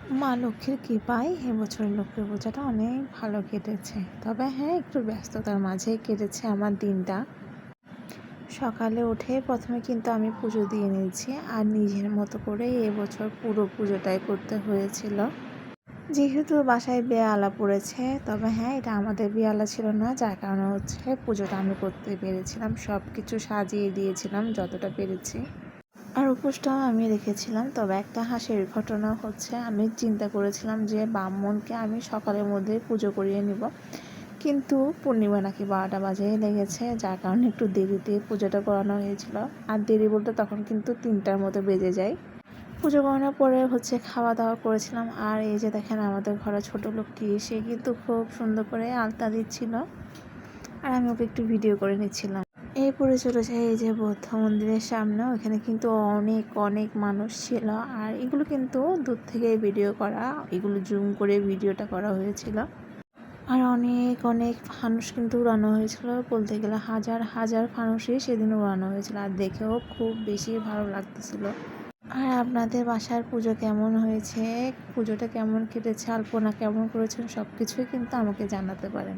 মা লক্ষ্মীর কৃপায় এবছর লক্ষ্মী পূজাটা অনেক ভালো কেটেছে। তবে হ্যাঁ, একটু ব্যস্ততার মাঝেই কেটেছে আমার দিনটা। সকালে উঠে প্রথমে কিন্তু আমি পুজো দিয়ে নিয়েছি, আর নিজের মতো করে এবছর পুরো পুজোটাই করতে হয়েছিল। যেহেতু বাসায় বেয়ালা পড়েছে, তবে হ্যাঁ, এটা আমাদের বেয়ালা ছিল না, যার কারণে পুজোটা আমি করতে পেরেছিলাম। সব কিছু সাজিয়ে দিয়েছিলাম যতটা পেরেছি। আর উপোসটাও আমি রেখেছিলাম। তবে একটা হাসির ঘটনা আমি চিন্তা করেছিলাম যে ব্রাহ্মণকে আমি সকালের মধ্যেই পুজো করিয়ে নিব, কিন্তু পূর্ণিমা নাকি 12টা বাজে লেগেছে, যার কারণে একটু দেরিতে পুজোটা করানো হয়েছিল। আর দেরি বলতে তখন কিন্তু 3টার মতো বেজে যায়। পুজো করানোর পরে খাওয়া দাওয়া করেছিলাম। আর এই যে দেখেন, আমাদের ঘরে ছোট লক্ষ্মী, সে কিন্তু খুব সুন্দর করে আলতা দিচ্ছিল, আর আমি ওকে একটু ভিডিও করে নিচ্ছিলাম। এরপরে চলেছে এই যে বৌদ্ধ মন্দিরের সামনে, ওখানে কিন্তু অনেক অনেক মানুষ ছিল। আর এগুলো কিন্তু দূর থেকে ভিডিও করা, এগুলো জুম করে ভিডিওটা করা হয়েছিল। আর অনেক অনেক ফানুস কিন্তু উড়ানো হয়েছিল, বলতে গেলে হাজার হাজার ফানুসই সেদিন উড়ানো হয়েছিল। আর দেখেও খুব বেশি ভালো লাগতেছিল। আর আপনাদের বাসার পুজো কেমন হয়েছে, পুজোটা কেমন কেটেছে, আলপনা কেমন করেছেন, সব কিছুই কিন্তু আমাকে জানাতে পারেন।